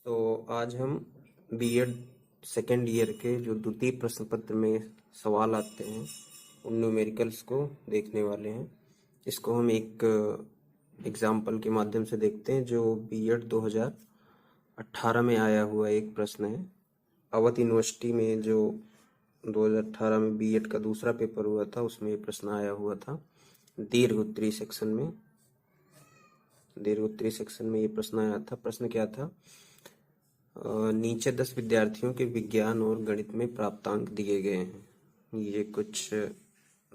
तो आज हम बीएड सेकेंड ईयर के जो द्वितीय प्रश्न पत्र में सवाल आते हैं उन न्यूमेरिकल्स को देखने वाले हैं। इसको हम एक एग्जाम्पल के माध्यम से देखते हैं जो बीएड 2018 में आया हुआ एक प्रश्न है। अवध यूनिवर्सिटी में जो 2018 में बीएड का दूसरा पेपर हुआ था उसमें ये प्रश्न आया हुआ था। दीर्घ उत्तरीय सेक्शन में ये प्रश्न आया था। प्रश्न क्या था? नीचे 10 विद्यार्थियों के विज्ञान और गणित में प्राप्तांक दिए गए हैं। ये कुछ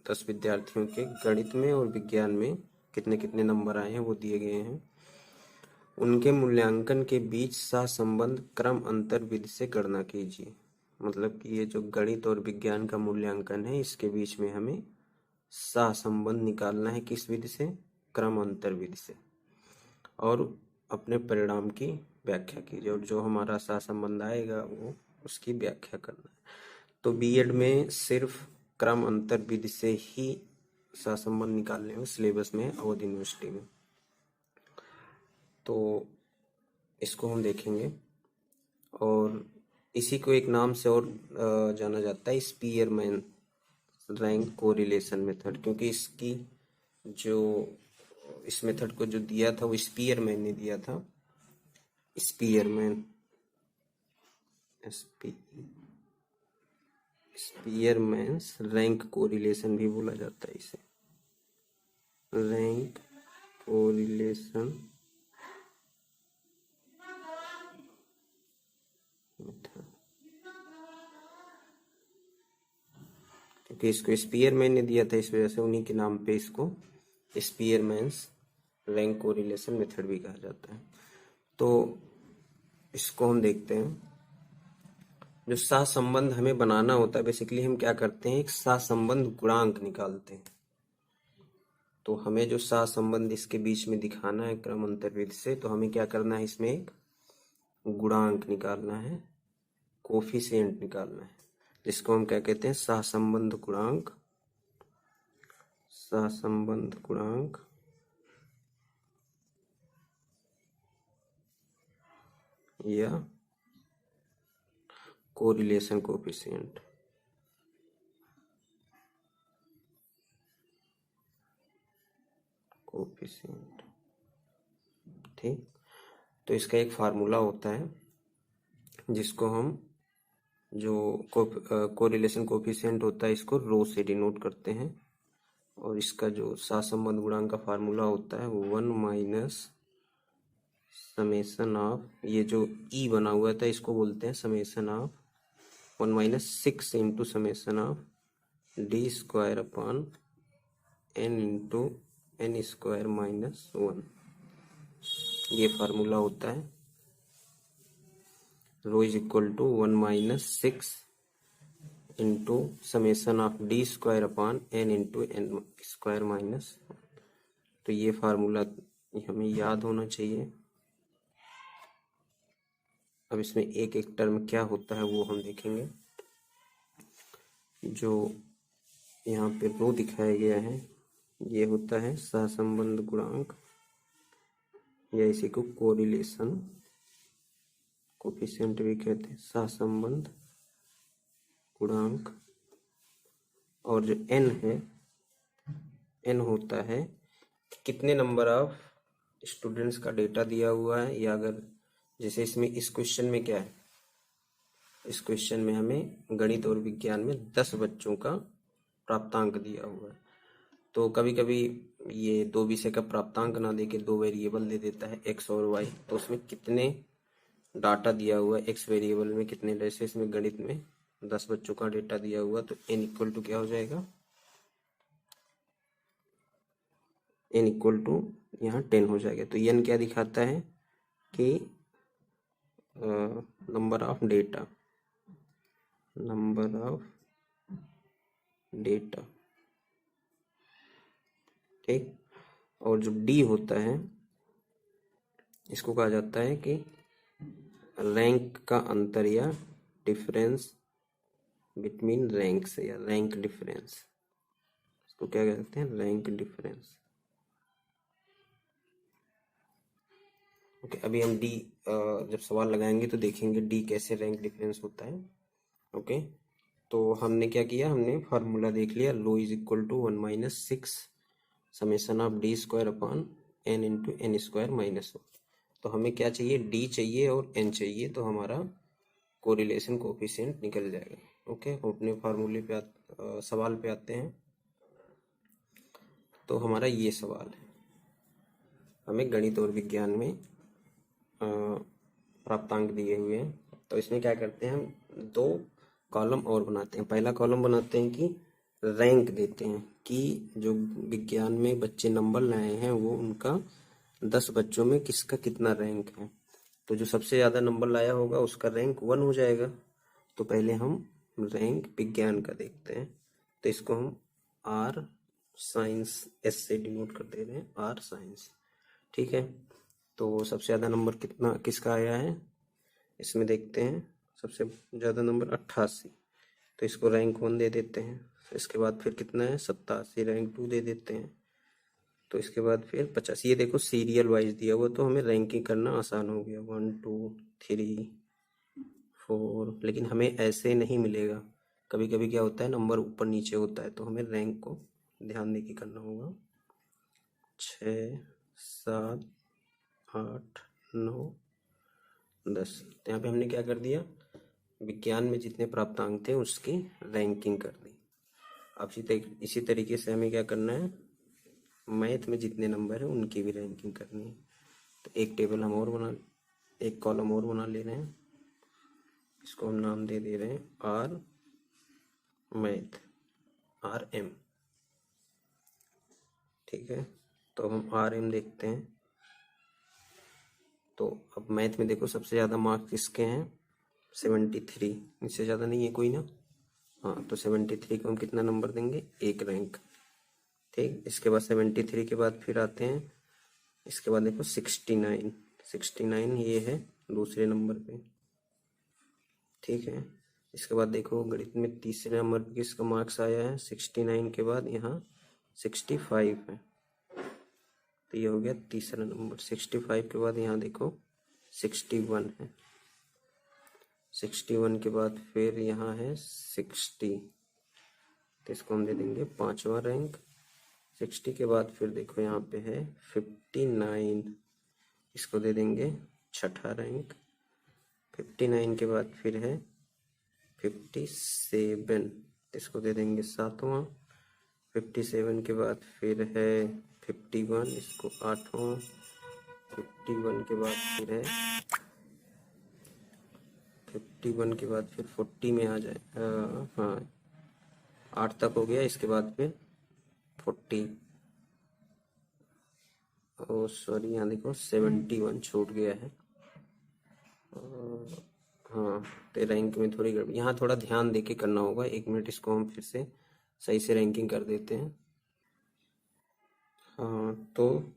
10 विद्यार्थियों के गणित में और विज्ञान में कितने कितने नंबर आए हैं वो दिए गए हैं। उनके मूल्यांकन के बीच सहसंबंध क्रम अंतर विधि से गणना कीजिए। मतलब कि ये जो गणित और विज्ञान का मूल्यांकन है इसके बीच में हमें सहसंबंध निकालना है। किस विधि से? क्रम अंतर विधि से। और अपने परिणाम की व्याख्या कीजिए और जो हमारा सहसंबंध आएगा वो उसकी व्याख्या करना है। तो बीएड में सिर्फ क्रम अंतर विधि से ही सहसंबंध निकालने में सिलेबस में अवध यूनिवर्सिटी में। तो इसको हम देखेंगे और इसी को एक नाम से और जाना जाता है स्पीयरमैन रैंक कोरिलेशन मेथड, क्योंकि इसकी जो इस मेथड को जो दिया था वो स्पीयरमैन ने दिया था। स्पीयरमैन्स रैंक कोरिलेशन भी बोला जाता है इसे, रैंक कोरिलेशन मेथड, क्योंकि इसको स्पीयरमैन ने दिया था इस वजह से उन्हीं के नाम पे इसको स्पीयरमैन्स रैंक कोरिलेशन मेथड भी कहा जाता है। तो इसको हम देखते हैं। जो सहसंबंध हमें बनाना होता है, बेसिकली हम क्या करते हैं, एक सहसंबंध गुणांक निकालते हैं। तो हमें जो सहसंबंध इसके बीच में दिखाना है क्रम अंतर विधि से, तो हमें क्या करना है, इसमें एक गुणांक निकालना है, कोफिशिएंट निकालना है, जिसको हम क्या कहते हैं, सहसंबंध गुणांक। सहसंबंध गुणांक या कोरिलेशन कोफिशिएंट। ठीक। तो इसका एक फार्मूला होता है जिसको हम जो कोरिलेशन कोफिशिएंट होता है इसको रो से डिनोट करते हैं। और इसका जो सहसंबंध गुणांक का फार्मूला होता है वो 1 माइनस समेसन ऑफ, ये जो ई बना हुआ था इसको बोलते हैं summation of 1 minus 6 into summation of D square upon N into N square minus 1। ये फार्मूला होता है। Rho is equal to 1 minus 6 into summation of D square upon N into N square minus. तो ये formula हमें याद होना चाहिए। अब इसमें एक एक टर्म क्या होता है वो हम देखेंगे। जो यहाँ पे रो दिखाया गया है ये होता है सहसंबंध गुणांक, या इसी को कोरिलेशन कोफिशिएंट भी कहते हैं, सहसंबंध गुणांक। और जो एन है, एन होता है कितने नंबर ऑफ स्टूडेंट्स का डेटा दिया हुआ है, या अगर जैसे इसमें इस क्वेश्चन में क्या है, इस क्वेश्चन में हमें गणित और विज्ञान में 10 बच्चों का प्राप्तांक दिया हुआ है। तो कभी कभी ये 2 विषय का प्राप्तांक ना देके 2 वेरिएबल दे देता है एक्स और वाई। तो उसमें कितने डाटा दिया हुआ है एक्स वेरिएबल में कितने, जैसे इसमें गणित में 10 बच्चों का डेटा दिया हुआ, तो एन इक्वल टू क्या हो जाएगा, एन इक्वल टू यहाँ 10 हो जाएगा। तो एन क्या दिखाता है कि number of data, number of data. ठीक। और जो डी होता है इसको कहा जाता है कि रैंक का अंतर या डिफरेंस बिटवीन रैंक्स, या रैंक डिफरेंस। इसको क्या कहते हैं, रैंक डिफरेंस। ओके, अभी हम डी जब सवाल लगाएंगे तो देखेंगे डी कैसे रैंक डिफरेंस होता है। ओके, तो हमने क्या किया, हमने फार्मूला देख लिया, rho is equal to 1 - 6 summation of D square upon N into N square minus 1। तो हमें क्या चाहिए, डी चाहिए और एन चाहिए, तो हमारा कोरिलेशन कोफिशिएंट निकल जाएगा। ओके, हम अपने फार्मूले पे सवाल पे आते हैं। तो हमारा ये सवाल है, हमें गणित और विज्ञान में प्राप्तांक दिए हुए हैं। तो इसमें क्या करते हैं, हम 2 कॉलम और बनाते हैं। पहला कॉलम बनाते हैं कि रैंक देते हैं कि जो विज्ञान में बच्चे नंबर लाए हैं वो उनका 10 बच्चों में किसका कितना रैंक है। तो जो सबसे ज़्यादा नंबर लाया होगा उसका रैंक 1 हो जाएगा। तो पहले हम रैंक विज्ञान का देखते हैं। तो इसको हम आर साइंस एस से डिनोट कर दे रहे हैं, आर साइंस। ठीक है, तो सबसे ज़्यादा नंबर कितना किसका आया है, इसमें देखते हैं। सबसे ज़्यादा नंबर 88, तो इसको रैंक 1 दे देते हैं। इसके बाद फिर कितना है 87, रैंक 2 दे देते हैं। तो इसके बाद फिर 50, ये देखो सीरियल वाइज दिया हुआ, तो हमें रैंकिंग करना आसान हो गया, 1 2 3 4। लेकिन हमें ऐसे नहीं मिलेगा, कभी कभी क्या होता है नंबर ऊपर नीचे होता है, तो हमें रैंक को ध्यान दे के करना होगा। 6 7 8 9 10। तो यहाँ पे हमने क्या कर दिया, विज्ञान में जितने प्राप्तांक थे उसकी रैंकिंग कर दी। अब इसी तरीके से हमें क्या करना है, मैथ में जितने नंबर है उनकी भी रैंकिंग करनी है। तो एक टेबल हम और एक कॉलम और बना ले रहे हैं। इसको हम नाम दे रहे हैं आर मैथ, RM। ठीक है, तो हम RM देखते हैं। तो अब मैथ में देखो सबसे ज़्यादा मार्क्स किसके हैं, 73, इससे ज़्यादा नहीं है कोई ना। हाँ, तो 73 को हम कितना नंबर देंगे, 1 रैंक। ठीक, इसके बाद 73 के बाद फिर आते हैं, इसके बाद देखो 69 ये है दूसरे नंबर पे। ठीक है, इसके बाद देखो गणित में तीसरे नंबर पे किसका मार्क्स आया है, 69 के बाद यहाँ 65 है, तो ये हो गया तीसरा नंबर। 65 के बाद यहाँ देखो 61 है, 61 के बाद फिर यहाँ है 60, तो इसको हम दे देंगे 5वां रैंक। 60 के बाद फिर देखो यहाँ पे है 59, इसको दे देंगे 6ठा रैंक। 59 के बाद फिर है 57, इसको दे देंगे 7वां। 57 के बाद फिर है 51, इसको 8वां। 51 के बाद फिर है 51 के बाद फिर 40 में आ जाए, हाँ 8 तक हो गया। इसके बाद फिर 40, ओ सॉरी यहाँ देखो 71 छूट गया है। हाँ, तो रैंक में थोड़ी गड़बड़ी, यहाँ थोड़ा ध्यान देके करना होगा। 1 मिनट, इसको हम फिर से सही से रैंकिंग कर देते हैं। हाँ, तो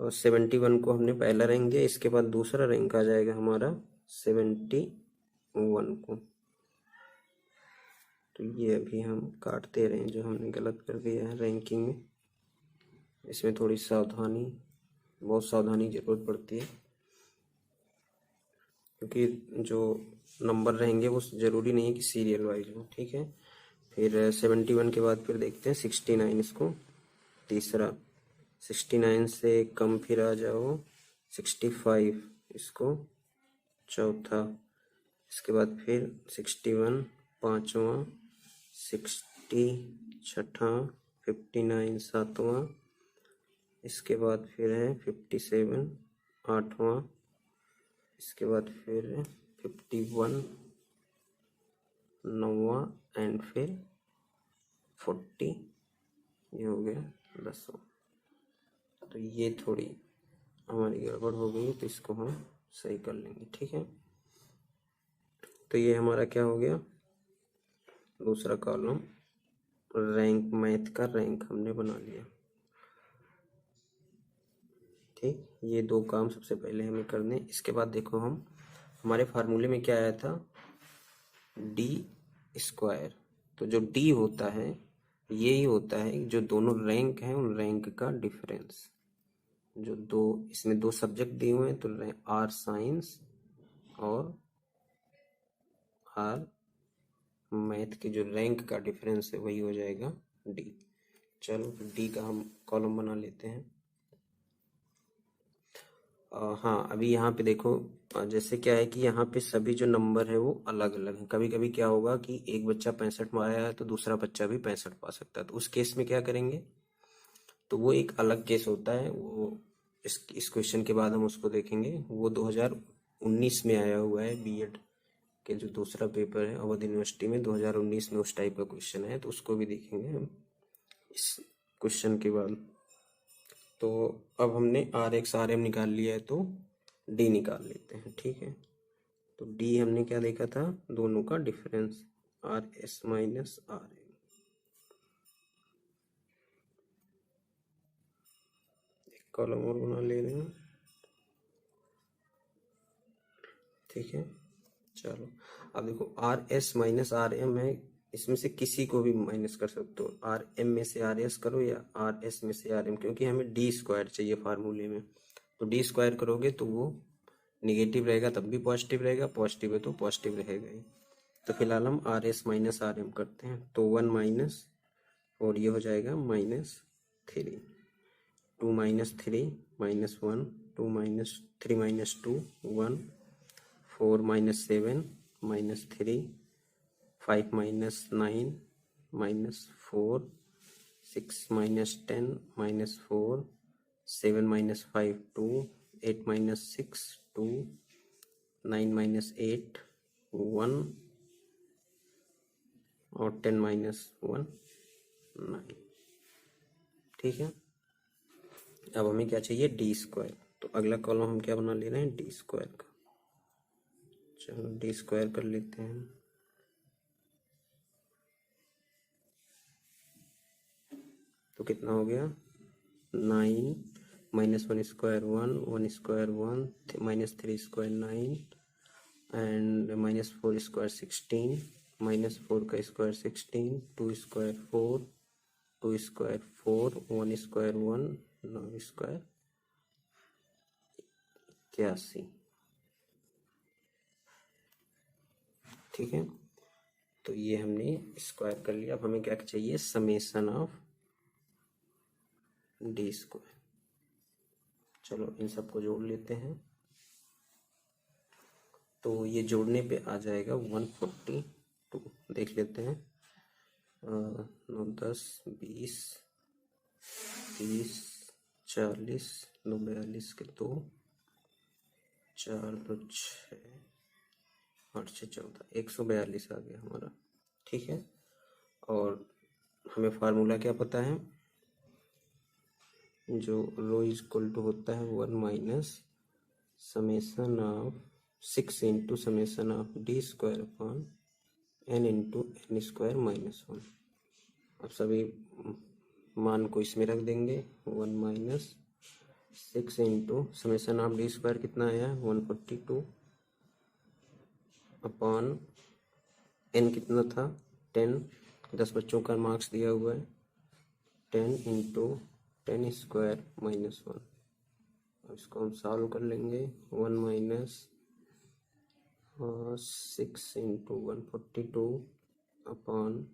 71 को हमने पहला रैंक दिया, इसके बाद दूसरा रैंक आ जाएगा हमारा 71 को। तो ये अभी हम काटते रहे जो हमने गलत कर दिया है रैंकिंग में। इसमें थोड़ी सावधानी, बहुत सावधानी जरूरत पड़ती है, क्योंकि जो नंबर रहेंगे वो जरूरी नहीं है कि सीरियल वाइज हो। ठीक है, फिर 71 के बाद फिर देखते हैं 69, इसको तीसरा। 69 से कम फिर आ जाओ 65, इसको चौथा। इसके बाद फिर 61 5वां, 60 छठा, 59 7वां। इसके बाद फिर है 57 8वां। इसके बाद फिर 51 9वां एंड फिर 40, ये हो गया 10वां। तो ये थोड़ी हमारी गड़बड़ हो गई, तो इसको हम सही कर लेंगे। ठीक है, तो ये हमारा क्या हो गया, दूसरा कॉलम रैंक, मैथ का रैंक हमने बना लिया। ठीक, ये 2 काम सबसे पहले हमें करने। इसके बाद देखो हम हमारे फार्मूले में क्या आया था, डी स्क्वायर। तो जो डी होता है यही होता है जो दोनों रैंक हैं उन रैंक का डिफरेंस। जो इसमें 2 सब्जेक्ट दिए हुए हैं तो आर साइंस और आर मैथ के जो रैंक का डिफरेंस है वही हो जाएगा डी। चलो फिर डी का हम कॉलम बना लेते हैं। हाँ, अभी यहाँ पे देखो, जैसे क्या है कि यहाँ पे सभी जो नंबर है वो अलग अलग हैं। कभी कभी क्या होगा कि एक बच्चा 65 पाया है तो दूसरा बच्चा भी 65 पा सकता है, तो उस केस में क्या करेंगे, तो वो एक अलग केस होता है। वो इस क्वेश्चन के बाद हम उसको देखेंगे। वो 2019 में आया हुआ है, बीएड के जो दूसरा पेपर है अवध यूनिवर्सिटी में 2019 में उस टाइप का क्वेश्चन है, तो उसको भी देखेंगे हम इस क्वेश्चन के बाद। तो अब हमने आर एक्स आर एम निकाल लिया है तो डी निकाल लेते हैं, ठीक है। तो डी हमने क्या देखा था, दोनों का difference, R S minus R M. एक कॉलम और बना ले रहे हैं, ठीक है। चलो अब देखो, R S minus R M है, इसमें से किसी को भी माइनस कर सकते हो। आर एम में से आर एस करो या आर एस में से आर एम, क्योंकि हमें डी स्क्वायर चाहिए फार्मूले में। तो डी स्क्वायर करोगे तो वो निगेटिव रहेगा तब भी पॉजिटिव रहेगा, पॉजिटिव है तो पॉजिटिव रहेगा ही। तो फिलहाल हम R S minus R M करते हैं। तो 1 माइनस, और ये हो जाएगा -3, 2 minus 3 -1, 2 minus 3 minus 2 1, 4 minus 7 -3, 5 minus 9 -4, 6 minus 10 -4, 7 minus 5 2, 8 minus 6 2, 9 minus 8 1, और 10 माइनस 1 9, ठीक है। अब हमें क्या चाहिए, डी स्क्वायर। तो अगला कॉलम हम क्या बना ले रहे हैं, डी स्क्वायर का। चलो डी स्क्वायर कर लेते हैं। तो कितना हो गया, 9 -1 square 1, 1 square 1, -3 square 9, and -4 square 16, -4 का square 16, 2 square 4, 2 square 4, 1 square 1, 9 square 81, ठीक है। तो ये हमने स्क्वायर कर लिया। अब हमें क्या चाहिए, समेशन ऑफ डी स्क्वायर। चलो इन सबको जोड़ लेते हैं। तो ये जोड़ने पे आ जाएगा 142। देख लेते हैं, 9 10 20 30 40, 9 42 के 2, 4 2 6, 8 6 14, 142 आ गया हमारा, ठीक है। और हमें फार्मूला क्या पता है, जो रो इज इक्वल टू होता है 1 minus summation of 6 into summation of D square upon n into N square -1। अब सभी मान को इसमें रख देंगे, 1 minus 6 into summation of D square कितना आया, 142 अपॉन n कितना था 10, 10 बच्चों का मार्क्स दिया हुआ है, 10 इंटू 10 स्क्वायर -1। अब इसको हम सॉल्व कर लेंगे, 1 माइनस 6 इंटू 142 अपॉन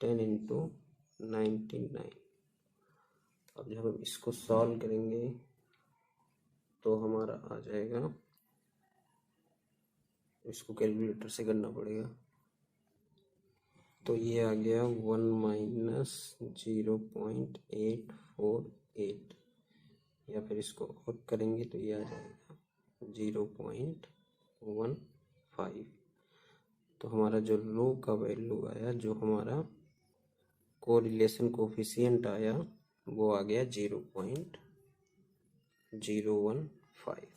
10 इंटू 99। अब जब हम इसको सॉल्व करेंगे तो हमारा आ जाएगा, इसको कैलकुलेटर से करना पड़ेगा। तो ये आ गया 1 माइनस 0.848, या फिर इसको और करेंगे तो ये आ जाएगा 0.15। तो हमारा जो लो का वैल्यू आया, जो हमारा कोरिलेशन कोफिशिएंट आया, वो आ गया 0.015।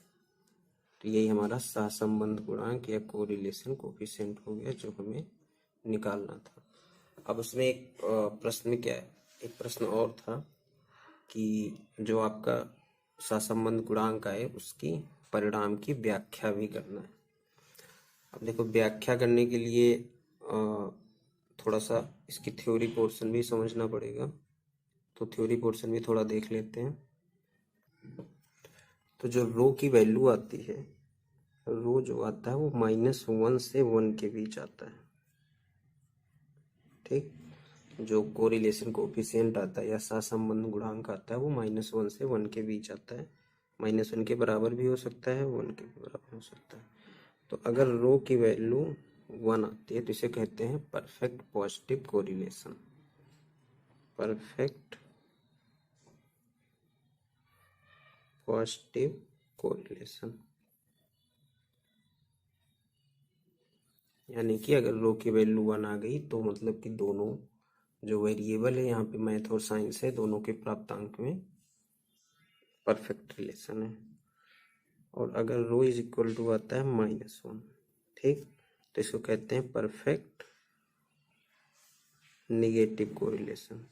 तो यही हमारा सहसंबंध गुणांक या कोरिलेशन कोफिशिएंट हो गया, जो हमें निकालना था। अब उसमें एक प्रश्न क्या है, एक प्रश्न और था कि जो आपका सहसंबंध गुणांक है उसकी परिणाम की व्याख्या भी करना है। अब देखो, व्याख्या करने के लिए थोड़ा सा इसकी थ्योरी पोर्शन भी समझना पड़ेगा। तो थ्योरी पोर्शन भी थोड़ा देख लेते हैं। तो जो रो की वैल्यू आती है, रो जो आता है वो -1 से 1 के बीच आता है। ठीक, जो कोरिलेशन कोफिशिएंट आता है या सहसंबंध गुणांक आता है वो -1 से 1 के बीच आता है। -1 के बराबर भी हो सकता है, 1 के बराबर हो सकता है। तो अगर रो की वैल्यू 1 आती है तो इसे कहते हैं perfect positive correlation. Perfect positive correlation, यानी कि अगर रो की वैल्यू 1 आ गई तो मतलब कि दोनों जो वेरिएबल है, यहाँ पे मैथ और साइंस है, दोनों के प्राप्तांक में परफेक्ट रिलेशन है। और अगर रो इज इक्वल टू आता है -1, ठीक, तो इसको कहते हैं परफेक्ट निगेटिव कोरिलेशन।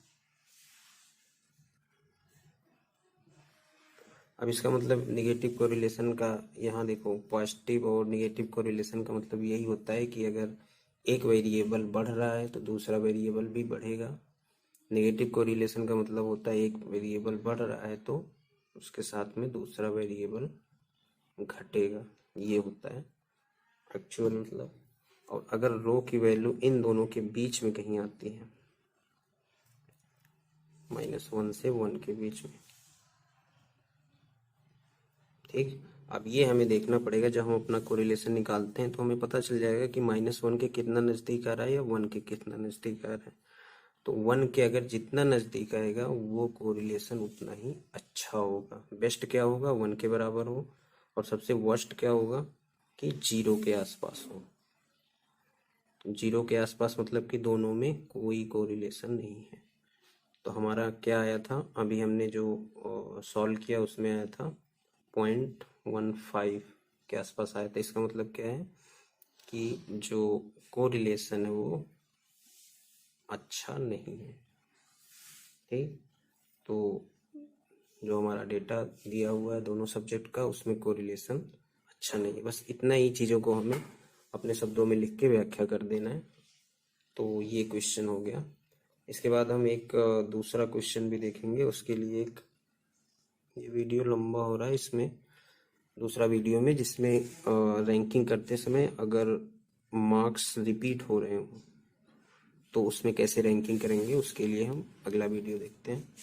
अब इसका मतलब निगेटिव कोरिलेशन का, यहाँ देखो, पॉजिटिव और निगेटिव कोरिलेशन का मतलब यही होता है कि अगर एक वेरिएबल बढ़ रहा है तो दूसरा वेरिएबल भी बढ़ेगा। नेगेटिव कोरिलेशन का मतलब होता है एक वेरिएबल बढ़ रहा है तो उसके साथ में दूसरा वेरिएबल घटेगा, ये होता है एक्चुअल मतलब। और अगर रो की वैल्यू इन दोनों के बीच में कहीं आती है, -1 से 1 के बीच में, ठीक। अब ये हमें देखना पड़ेगा, जब हम अपना कोरिलेशन निकालते हैं तो हमें पता चल जाएगा कि -1 के कितना नज़दीक आ रहा है या 1 के कितना नज़दीक आ रहा है। तो 1 के अगर जितना नज़दीक आएगा वो कोरिलेशन उतना ही अच्छा होगा। बेस्ट क्या होगा, 1 के बराबर हो, और सबसे वर्स्ट क्या होगा कि 0 के आसपास हो। 0 के आसपास मतलब कि दोनों में कोई कोरिलेशन नहीं है। तो हमारा क्या आया था, अभी हमने जो सॉल्व किया उसमें आया था 0.15 के आसपास आया था। इसका मतलब क्या है कि जो कोरिलेशन है वो अच्छा नहीं है, ठीक। तो जो हमारा डेटा दिया हुआ है दोनों सब्जेक्ट का, उसमें कोरिलेशन अच्छा नहीं है। बस इतना ही चीज़ों को हमें अपने शब्दों में लिख के व्याख्या कर देना है। तो ये क्वेश्चन हो गया। इसके बाद हम एक दूसरा क्वेश्चन भी देखेंगे। उसके लिए एक, ये वीडियो लंबा हो रहा है, इसमें दूसरा वीडियो में जिसमें रैंकिंग करते समय अगर मार्क्स रिपीट हो रहे हो तो उसमें कैसे रैंकिंग करेंगे, उसके लिए हम अगला वीडियो देखते हैं।